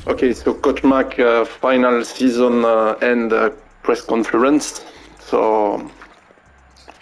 Okay, so Coach Mac final season end press conference. So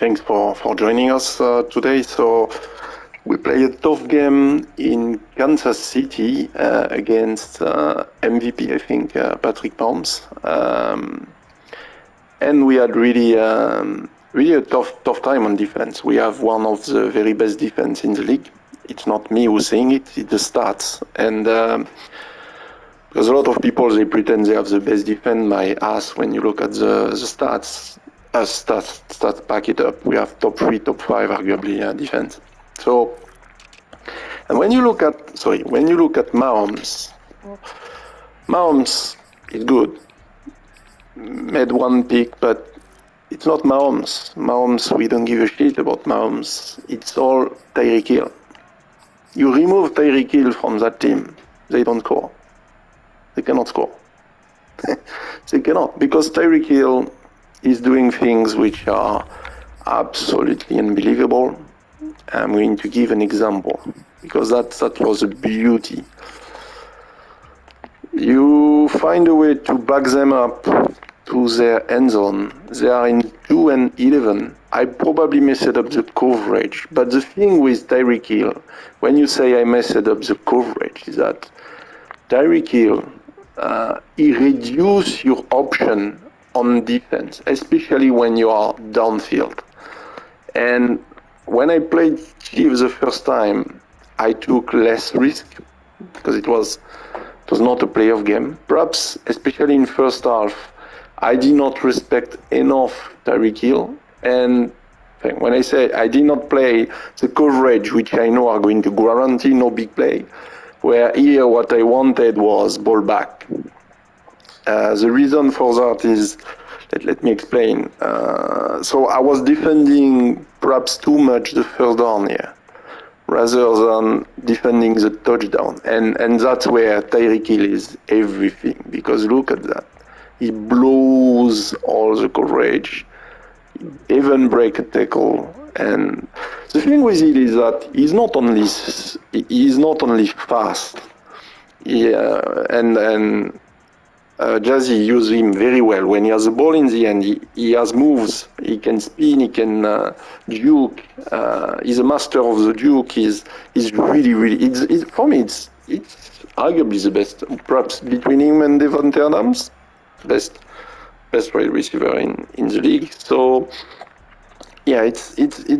thanks for joining us today. So we play a tough game in Kansas City against MVP, I think, Patrick Mahomes. And we had really a tough time on defense. We have one of the very best defense in the league. It's not me who's saying it, it's the stats. And because a lot of people, they pretend they have the best defense. My ass, when you look at the stats, stats back it up. We have top 3, top 5, arguably, defense. So, and when you look at Mahomes is good. Made one pick, but it's not Mahomes. Mahomes, we don't give a shit about Mahomes. It's all Tyreek Hill. You remove Tyreek Hill from that team, they don't score. They cannot score. They cannot, because Tyreek Hill is doing things which are absolutely unbelievable. I'm going to give an example, because that was a beauty. You find a way to back them up to their end zone. They are in 2 and 11. I probably messed up the coverage, but the thing with Tyreek Hill, when you say I messed up the coverage, is that Tyreek Hill, he reduces your option on defense, especially when you are downfield. And when I played Chiefs the first time, I took less risk because it was not a playoff game. Perhaps, especially in first half, I did not respect enough Tyreek Hill. And when I say I did not play the coverage, which I know are going to guarantee no big play, where here what I wanted was ball back. The reason for that is, let me explain. So I was defending perhaps too much the first down here, rather than defending the touchdown. And that's where Tyreek Hill is everything, because look at that. He blows all the coverage, even break a tackle. And the thing with it is that he's not only fast, and Jazzy uses him very well. When he has the ball in the end, he has moves. He can spin, he can juke. He's a master of the juke. He's really, for me, it's arguably the best. Perhaps between him and Devontae Adams, best wide receiver in the league. So yeah, it's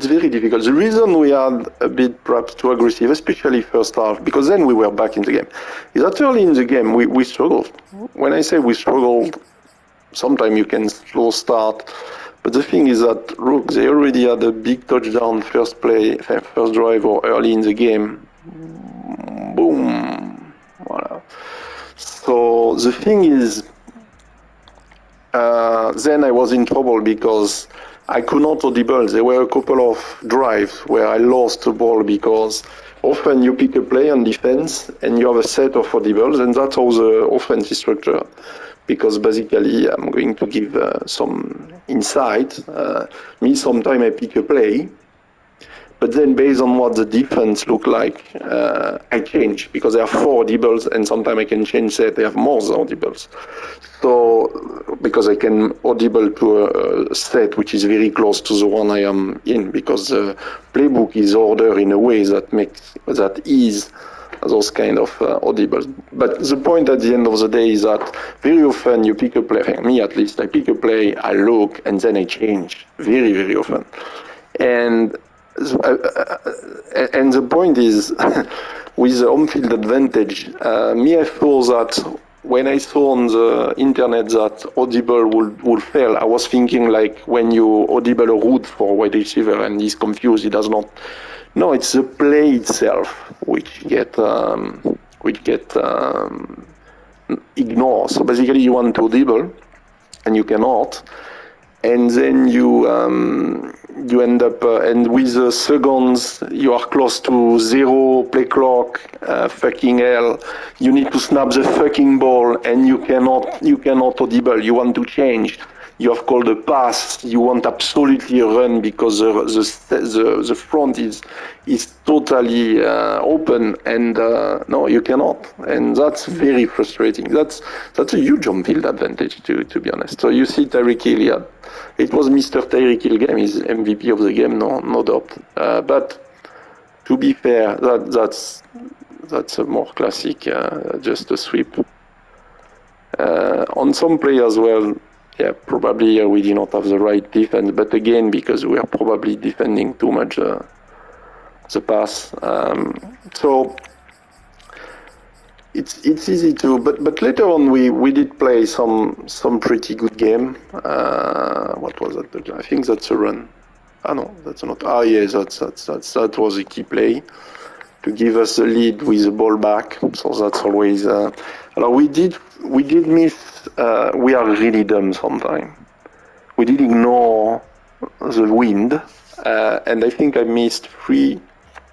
very difficult. The reason we had a bit perhaps too aggressive, especially first half, because then we were back in the game, is that early in the game we struggled. When I say we struggled, sometimes you can slow start, but the thing is that, look, they already had a big touchdown first drive or early in the game. Boom. Voila. So the thing is, then I was in trouble because I could not audible. There were a couple of drives where I lost the ball because often you pick a play on defense and you have a set of audibles, and that's how the offense is structured. Because basically, I'm going to give some insight. Me, sometimes I pick a play, but then based on what the defense look like, I change, because there are 4 audibles, and sometimes I can change that. They have more audibles. So, because I can audible to a set which is very close to the one I am in, because the playbook is ordered in a way that makes that ease those kind of audibles. But the point at the end of the day is that very often you pick a play, me at least, I pick a play, I look, and then I change very, very often. And the point is, with the home field advantage, me, I thought that when I saw on the internet that audible would fail, I was thinking like when you audible a route for wide receiver and he's confused, he does not. No, it's the play itself which get ignored. So basically, you want to audible, and you cannot. And then you end up, and with the seconds, you are close to 0 play clock, fucking hell. You need to snap the fucking ball, and you cannot audible. You want to change. you have called a pass, you want absolutely a run because the front is totally open, and no, you cannot, and that's very frustrating. That's a huge on-field advantage, to be honest. So you see Tyreek Hill, yeah, it was Mr. Tyreek Hill game, he's MVP of the game, no doubt. But to be fair, that's a more classic, just a sweep. On some play as well, yeah, probably we did not have the right defense, but again, because we are probably defending too much the pass. So it's easy to, but later on we did play some pretty good game. What was that? I think that's a run. No, that's not. Yes, that was a key play to give us the lead with the ball back. So that's always. We did miss. We are really dumb sometimes. We did ignore the wind, and I think I missed 3.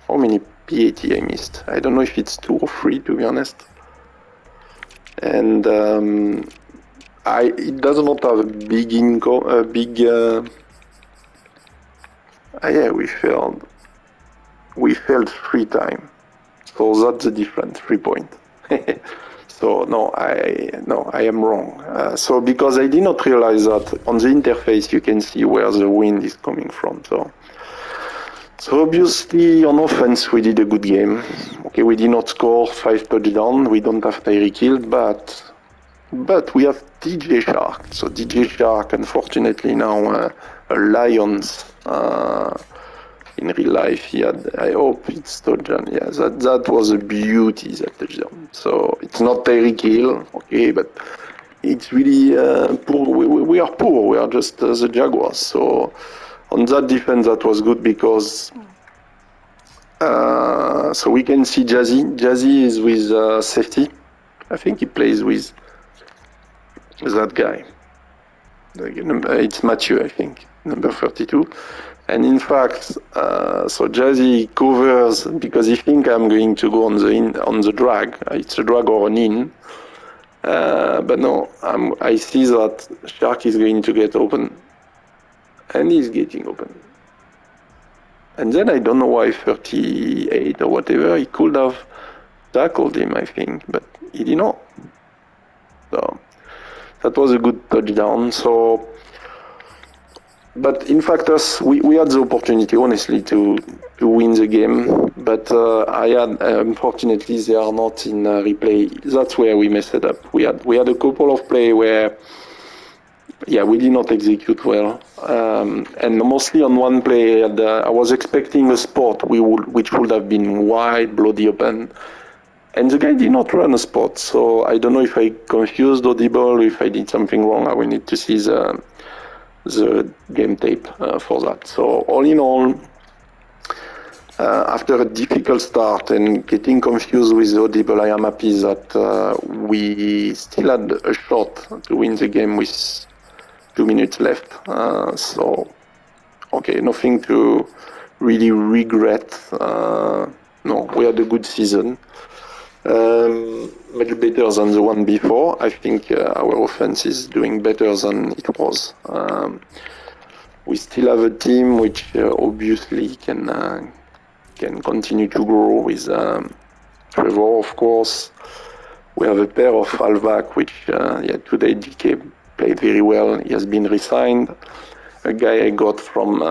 How many PAT I missed? I don't know if it's 2 or 3, to be honest. And it does not have a big income. Yeah, we failed. We failed 3 times. So that's the difference, 3 points. So no, I am wrong. So because I did not realize that on the interface you can see where the wind is coming from. So obviously on offense we did a good game. Okay, we did not score 5 touchdowns. We don't have Tyreek Hill, but we have DJ Shark. So DJ Shark, unfortunately now a Lions. In real life, he had. I hope it's touchdown. Yeah, that was a beauty, that touchdown. So it's not Tyreek Hill, okay, but it's really poor. We are poor. We are just the Jaguars. So on that defense, that was good because. So we can see Jazzy. Jazzy is with safety. I think he plays with that guy. It's Matthew, I think, number 32. And in fact, so Jazzy covers because he thinks I'm going to go on the drag. It's a drag or an in. But no, I see that Shark is going to get open. And he's getting open. And then I don't know why 38 or whatever, he could have tackled him, I think, but he did not. So that was a good touchdown. So, but in fact, we had the opportunity, honestly, to win the game. But unfortunately, they are not in replay. That's where we messed it up. We had a couple of play where, yeah, we did not execute well. And mostly on one play, I was expecting a spot which would have been wide, bloody open. And the guy did not run a spot. So I don't know if I confused Audible, if I did something wrong. I will need to see the game tape for that. So all in all, after a difficult start and getting confused with Audible, I am happy that we still had a shot to win the game with 2 minutes left. So, okay, nothing to really regret. No, we had a good season. Much better than the one before. I think our offense is doing better than it was. We still have a team which obviously can continue to grow with Trevor, of course. We have a pair of halfback which, today DK played very well. He has been re-signed. A guy I got from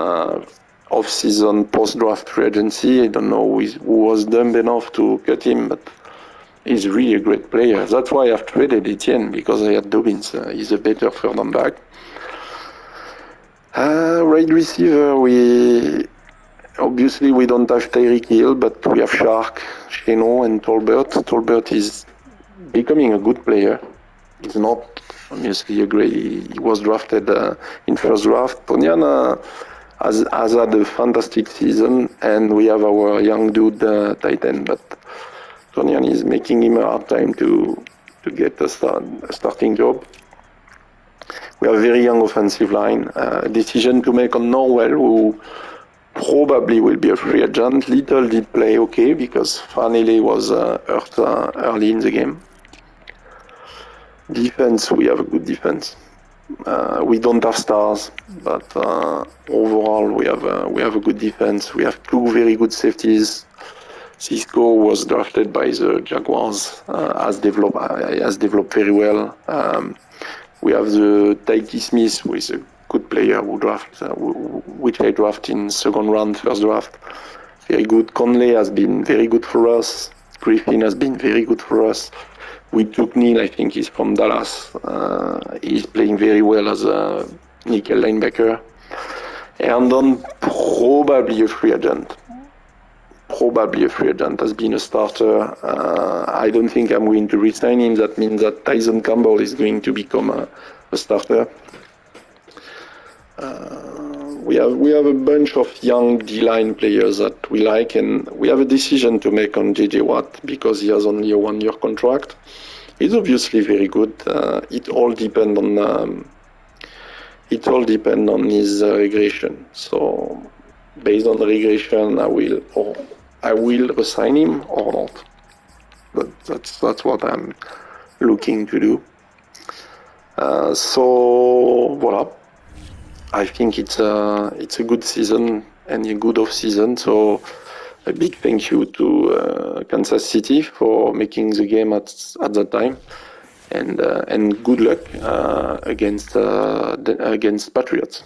off-season post-draft free agency. I don't know who was dumb enough to cut him, but he's really a great player. That's why I've traded Etienne, because I had Dobbins. He's a better third and back. Right receiver, obviously we don't have Tyreek Hill, but we have Shark, Sheno, and Tolbert. Tolbert is becoming a good player. He's not obviously a great. He was drafted in first draft. Tonyan has had a fantastic season, and we have our young dude tight end, but Tonyan is making him a hard time to get a starting job. We have a very young offensive line. Decision to make on Norwell, who probably will be a free agent. Little did play okay because Farnley was hurt early in the game. Defense, we have a good defense. We don't have stars, but overall we have a good defense. We have two very good safeties. Cisco was drafted by the Jaguars, has developed very well. We have the Tyke Smith, who is a good player which I draft in second round, first draft. Very good. Conley has been very good for us. Griffin has been very good for us. We took Neal, I think he's from Dallas. He's playing very well as a nickel linebacker. And then probably a free agent. Has been a starter. I don't think I'm going to resign him. That means that Tyson Campbell is going to become a starter. We have a bunch of young D-line players that we like, and we have a decision to make on JJ Watt because he has only a 1-year contract. He's obviously very good. It all depends on his regression. So based on the regression, I will resign him or not. But that's what I'm looking to do. So voila. I think it's a good season and a good off season. So a big thank you to Kansas City for making the game at that time, and good luck against Patriots.